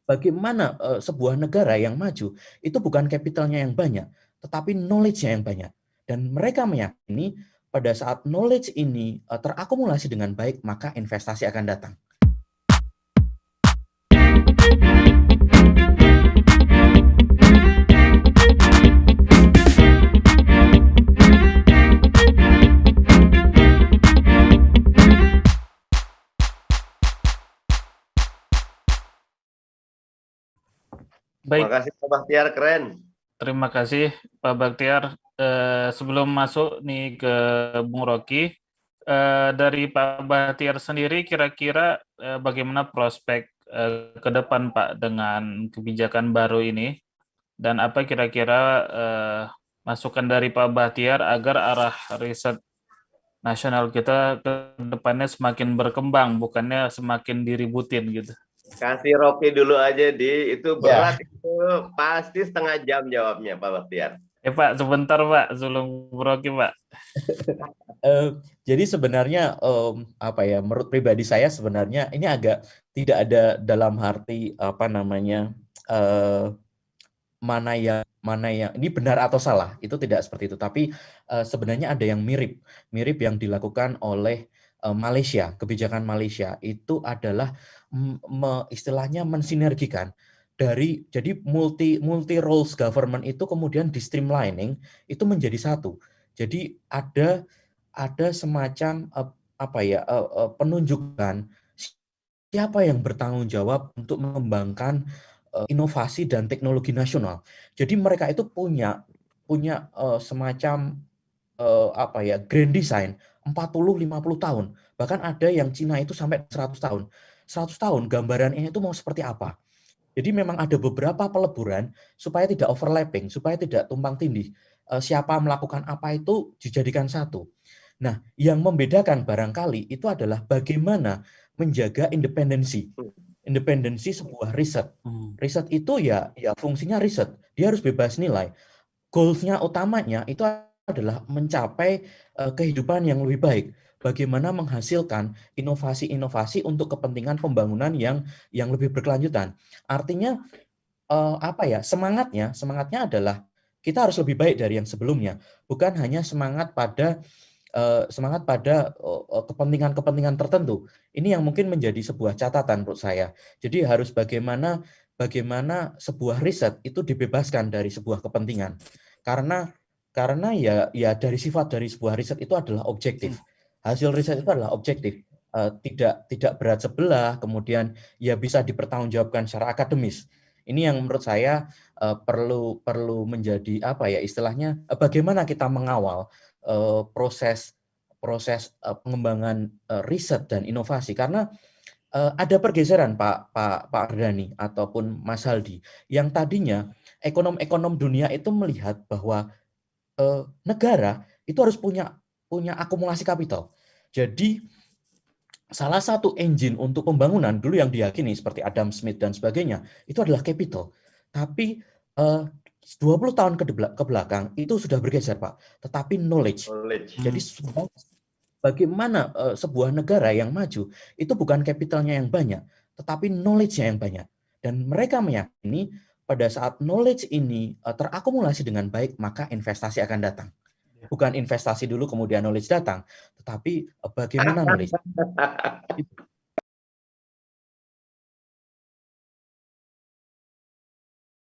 bagaimana sebuah negara yang maju itu bukan kapitalnya yang banyak, tetapi knowledge-nya yang banyak. Dan mereka meyakini pada saat knowledge ini terakumulasi dengan baik, maka investasi akan datang. Terima Baik, kasih Pak Bahtiar, keren. terima kasih Pak Baktiar. Sebelum masuk nih ke Bung Rocky, dari Pak Bahtiar sendiri kira-kira bagaimana prospek ke depan Pak dengan kebijakan baru ini, dan apa kira-kira masukan dari Pak Bahtiar agar arah riset nasional kita ke depannya semakin berkembang, bukannya semakin diributin gitu. Kasih Rocky dulu aja, itu Ya, berat, itu pasti setengah jam jawabnya Pak Bahtiar. Pak, sebentar Pak, sebelum Bung Rocky Pak. jadi sebenarnya apa ya? Menurut pribadi saya sebenarnya ini agak tidak ada dalam arti apa namanya mana yang ini benar atau salah, itu tidak seperti itu. Tapi sebenarnya ada yang mirip yang dilakukan oleh Malaysia. Kebijakan Malaysia itu adalah istilahnya mensinergikan jadi multi roles government itu kemudian di streamlining itu menjadi satu. Jadi ada semacam penunjukan siapa yang bertanggung jawab untuk mengembangkan inovasi dan teknologi nasional. Jadi mereka itu punya semacam grand design 40-50 tahun. Bahkan ada yang Cina itu sampai 100 tahun. 100 tahun gambaran ini itu mau seperti apa. Jadi memang ada beberapa peleburan supaya tidak overlapping, supaya tidak tumpang tindih. Siapa melakukan apa itu dijadikan satu. Nah, yang membedakan barangkali itu adalah bagaimana menjaga independensi sebuah riset. Riset itu ya fungsinya riset. Dia harus bebas nilai. Goals-nya utamanya itu adalah mencapai kehidupan yang lebih baik. Bagaimana menghasilkan inovasi-inovasi untuk kepentingan pembangunan yang lebih berkelanjutan. Artinya semangatnya adalah kita harus lebih baik dari yang sebelumnya. Bukan hanya semangat pada kepentingan-kepentingan tertentu. Ini yang mungkin menjadi sebuah catatan menurut saya. Jadi harus bagaimana sebuah riset itu dibebaskan dari sebuah kepentingan. Karena ya dari sifat dari sebuah riset itu adalah objektif. Hasil riset itu adalah objektif. Tidak berat sebelah, kemudian ya bisa dipertanggungjawabkan secara akademis. Ini yang menurut saya perlu menjadi istilahnya bagaimana kita mengawal proses pengembangan riset dan inovasi, karena ada pergeseran Pak Ardhani ataupun Mas Haldi, yang tadinya ekonom-ekonom dunia itu melihat bahwa negara itu harus punya akumulasi kapital. Jadi salah satu engine untuk pembangunan dulu yang diyakini seperti Adam Smith dan sebagainya itu adalah capital. Tapi 20 tahun ke belakang itu sudah bergeser Pak, tetapi knowledge. Jadi bagaimana sebuah negara yang maju itu bukan kapitalnya yang banyak, tetapi knowledge-nya yang banyak. Dan mereka meyakini pada saat knowledge ini terakumulasi dengan baik, maka investasi akan datang. Bukan investasi dulu kemudian knowledge datang, tetapi bagaimana knowledge.